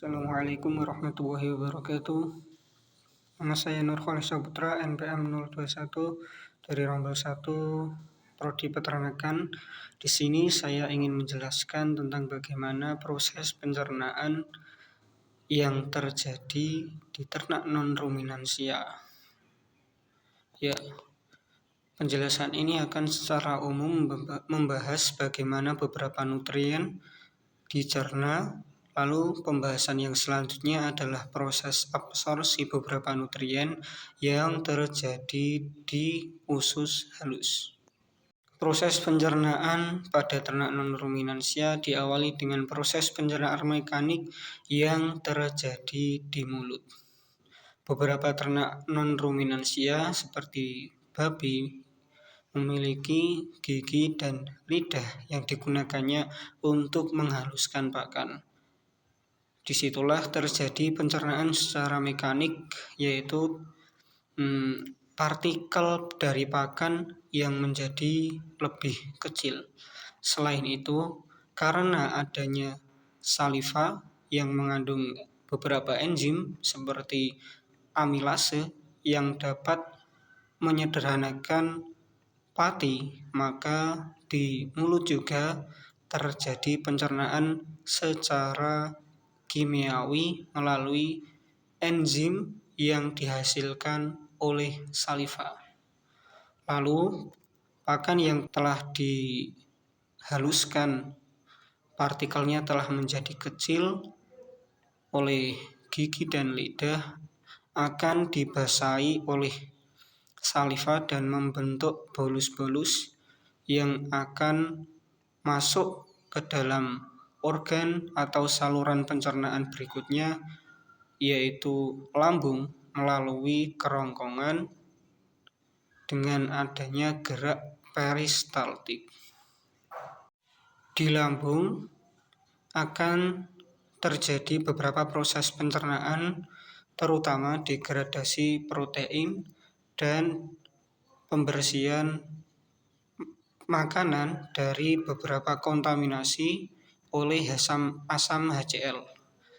Assalamualaikum warahmatullahi wabarakatuh. Nama saya Nurholis Saputra, NPM 021 dari Rombel 1, Prodi Peternakan. Di sini saya ingin menjelaskan tentang bagaimana proses pencernaan yang terjadi di ternak non-ruminansia. Ya, penjelasan ini akan secara umum membahas bagaimana beberapa nutrien dicerna. Lalu pembahasan yang selanjutnya adalah proses absorpsi beberapa nutrien yang terjadi di usus halus. Proses pencernaan pada ternak non-ruminansia diawali dengan proses pencernaan mekanik yang terjadi di mulut. Beberapa ternak non-ruminansia seperti babi memiliki gigi dan lidah yang digunakannya untuk menghaluskan pakan. Disitulah terjadi pencernaan secara mekanik, yaitu partikel dari pakan yang menjadi lebih kecil. Selain itu, karena adanya saliva yang mengandung beberapa enzim seperti amilase yang dapat menyederhanakan pati, maka di mulut juga terjadi pencernaan secara kimiawi melalui enzim yang dihasilkan oleh saliva. Lalu, pakan yang telah dihaluskan partikelnya telah menjadi kecil oleh gigi dan lidah akan dibasahi oleh saliva dan membentuk bolus-bolus yang akan masuk ke dalam organ atau saluran pencernaan berikutnya, yaitu lambung melalui kerongkongan dengan adanya gerak peristaltik. Di lambung akan terjadi beberapa proses pencernaan, terutama degradasi protein dan pembersihan makanan dari beberapa kontaminasi oleh asam HCl.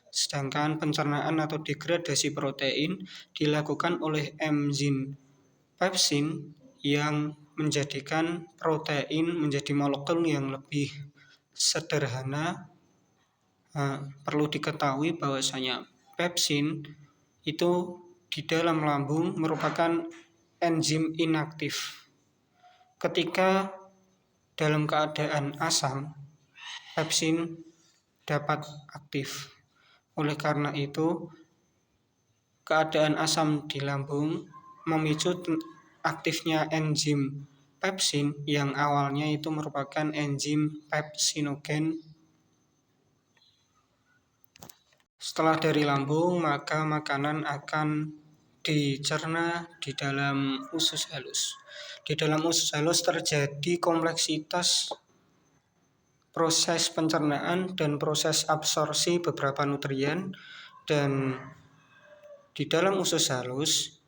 Sedangkan pencernaan atau degradasi protein dilakukan oleh enzim pepsin yang menjadikan protein menjadi molekul yang lebih sederhana. Perlu diketahui bahwasanya pepsin itu di dalam lambung merupakan enzim inaktif. Ketika dalam keadaan asam, pepsin dapat aktif. Oleh karena itu, keadaan asam di lambung memicu aktifnya enzim pepsin yang awalnya itu merupakan enzim pepsinogen. Setelah dari lambung, maka makanan akan dicerna di dalam usus halus. Di dalam usus halus terjadi kompleksitas proses pencernaan dan proses absorpsi beberapa nutrien, dan di dalam usus halus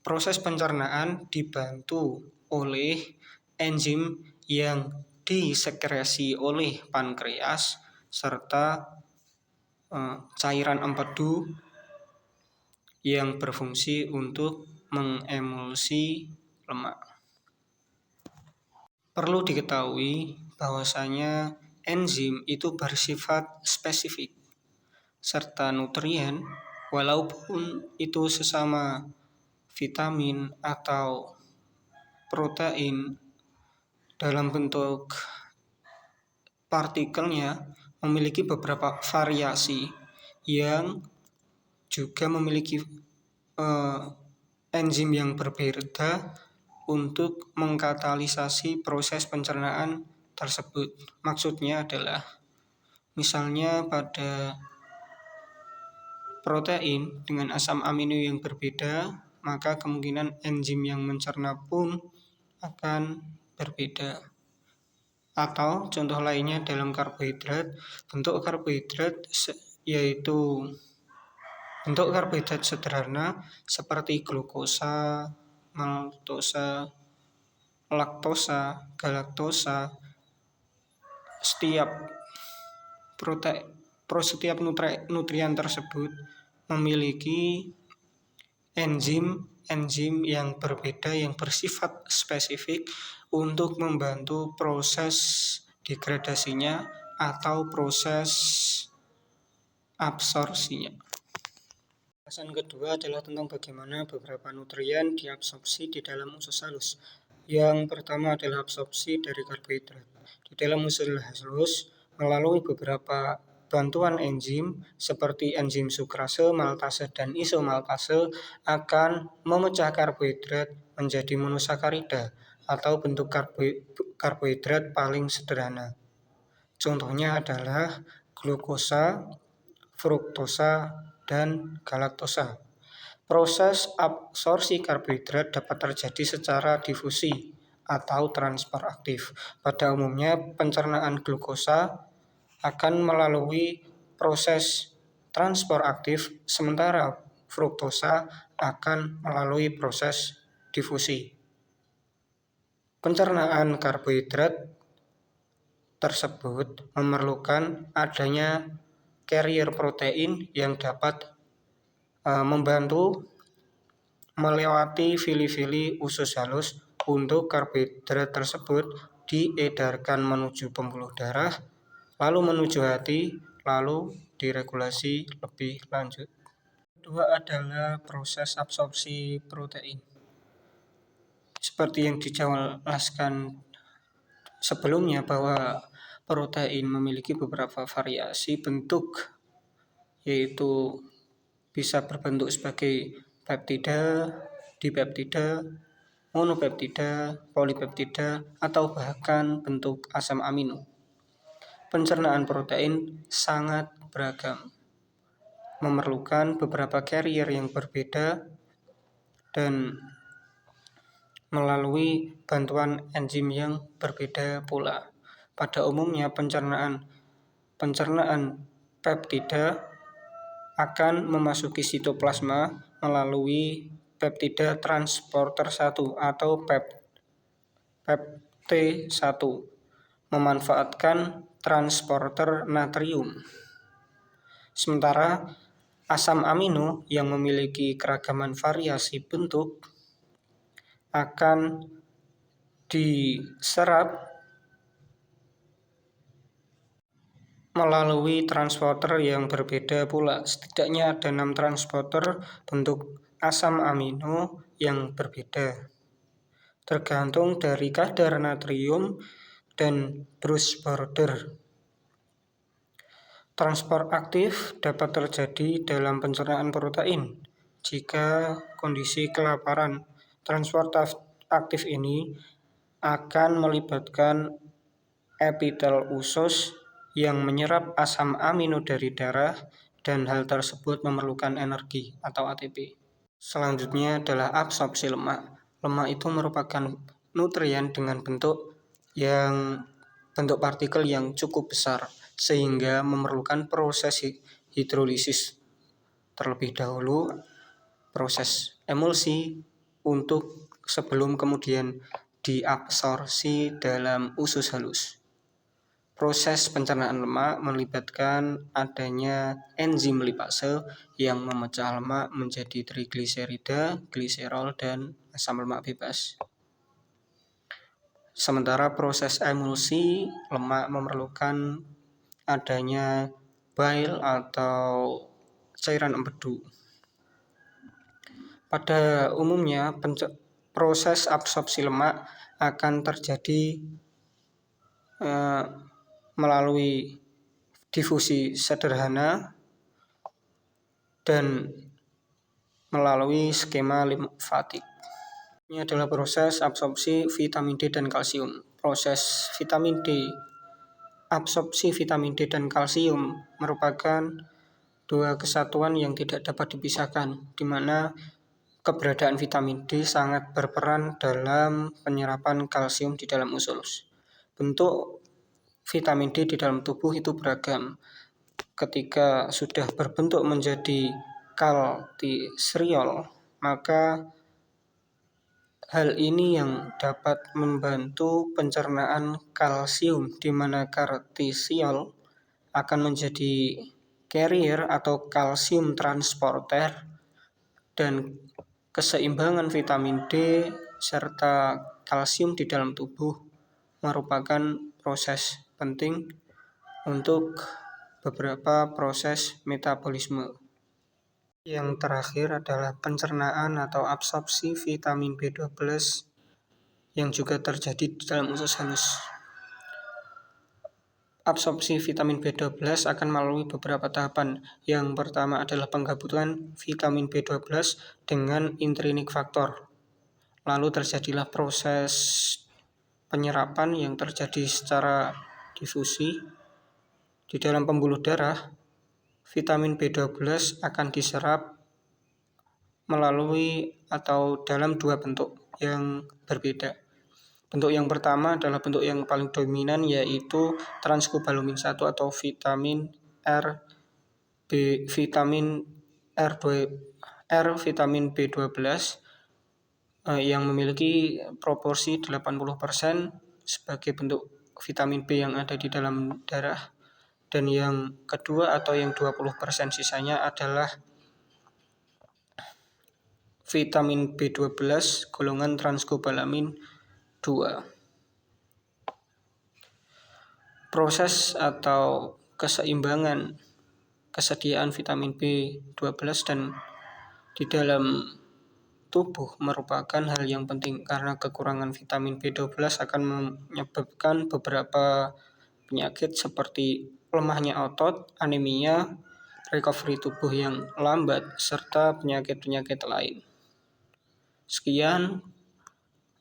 proses pencernaan dibantu oleh enzim yang disekresi oleh pankreas serta cairan empedu yang berfungsi untuk mengemulsi lemak. Perlu diketahui bahwasanya enzim itu bersifat spesifik, serta nutrien walaupun itu sesama vitamin atau protein dalam bentuk partikelnya memiliki beberapa variasi yang juga memiliki enzim yang berbeda untuk mengkatalisasi proses pencernaan tersebut. Maksudnya adalah, misalnya pada protein dengan asam amino yang berbeda, maka kemungkinan enzim yang mencerna pun akan berbeda. Atau contoh lainnya dalam karbohidrat, bentuk karbohidrat yaitu bentuk karbohidrat sederhana seperti glukosa, maltosa, laktosa, galaktosa. Setiap Setiap nutrien tersebut memiliki enzim yang berbeda yang bersifat spesifik untuk membantu proses degradasinya atau proses absorpsinya. Pembahasan kedua adalah tentang bagaimana beberapa nutrien diabsorpsi di dalam usus halus. Yang pertama adalah absorpsi dari karbohidrat. Di dalam usus halus, melalui beberapa bantuan enzim seperti enzim sukrase, maltase, dan isomaltase akan memecah karbohidrat menjadi monosakarida atau bentuk karbohidrat paling sederhana. Contohnya adalah glukosa, fruktosa, dan galaktosa. Proses absorpsi karbohidrat dapat terjadi secara difusi atau transport aktif. Pada umumnya, pencernaan glukosa akan melalui proses transport aktif, sementara fruktosa akan melalui proses difusi. Pencernaan karbohidrat tersebut memerlukan adanya carrier protein yang dapat membantu melewati fili-fili usus halus untuk karbohidrat tersebut diedarkan menuju pembuluh darah, lalu menuju hati, lalu diregulasi lebih lanjut. Kedua adalah proses absorpsi protein. Seperti yang dijelaskan sebelumnya bahwa protein memiliki beberapa variasi bentuk, yaitu bisa berbentuk sebagai peptida, dipeptida, monopeptida, polipeptida, atau bahkan bentuk asam amino. Pencernaan protein sangat beragam, memerlukan beberapa carrier yang berbeda dan melalui bantuan enzim yang berbeda pula. Pada umumnya pencernaan peptida akan memasuki sitoplasma melalui peptida transporter 1 atau PEP-T1 memanfaatkan transporter natrium. Sementara asam amino yang memiliki keragaman variasi bentuk akan diserap melalui transporter yang berbeda pula. Setidaknya ada 6 transporter bentuk asam amino yang berbeda, tergantung dari kadar natrium dan Bruce border. Transport aktif dapat terjadi dalam pencernaan protein jika kondisi kelaparan. Transport aktif ini akan melibatkan epitel usus yang menyerap asam amino dari darah, dan hal tersebut memerlukan energi atau ATP. Selanjutnya adalah absorpsi lemak. Lemak itu merupakan nutrien dengan bentuk partikel yang cukup besar, sehingga memerlukan proses hidrolisis terlebih dahulu, proses emulsi untuk sebelum kemudian diabsorpsi dalam usus halus. Proses pencernaan lemak melibatkan adanya enzim lipase yang memecah lemak menjadi trigliserida, gliserol, dan asam lemak bebas. Sementara proses emulsi lemak memerlukan adanya bile atau cairan empedu. Pada umumnya proses absorpsi lemak akan terjadi melalui difusi sederhana dan melalui skema limfatik. Ini adalah proses absorpsi vitamin D dan kalsium. Proses absorpsi vitamin D dan kalsium merupakan dua kesatuan yang tidak dapat dipisahkan, di mana keberadaan vitamin D sangat berperan dalam penyerapan kalsium di dalam usus. Bentuk vitamin D di dalam tubuh itu beragam. Ketika sudah berbentuk menjadi kaltisriol, maka hal ini yang dapat membantu pencernaan kalsium, di mana kaltisriol akan menjadi carrier atau kalsium transporter, dan keseimbangan vitamin D serta kalsium di dalam tubuh merupakan proses penting untuk beberapa proses metabolisme. Yang terakhir adalah pencernaan atau absorpsi vitamin B12 yang juga terjadi di dalam usus halus. Absorpsi vitamin B12 akan melalui beberapa tahapan. Yang pertama adalah penggabungan vitamin B12 dengan intrinsik faktor. Lalu terjadilah proses penyerapan yang terjadi secara difusi. Di dalam pembuluh darah, vitamin B12 akan diserap melalui atau dalam dua bentuk yang berbeda. Bentuk yang pertama adalah bentuk yang paling dominan, yaitu transkobalamin 1 atau vitamin vitamin B12 yang memiliki proporsi 80% sebagai bentuk vitamin B yang ada di dalam darah. Dan yang kedua atau yang 20% sisanya adalah vitamin B12 golongan transkobalamin 2. Proses atau keseimbangan kesediaan vitamin B12 dan di dalam tubuh merupakan hal yang penting karena kekurangan vitamin B12 akan menyebabkan beberapa penyakit seperti lemahnya otot, anemia, recovery tubuh yang lambat, serta penyakit-penyakit lain. Sekian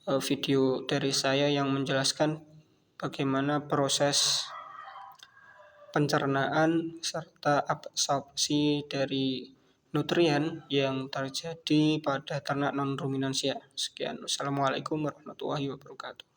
video dari saya yang menjelaskan bagaimana proses pencernaan serta absorpsi dari nutrien yang terjadi pada ternak non-ruminansia. Sekian. Wassalamualaikum warahmatullahi wabarakatuh.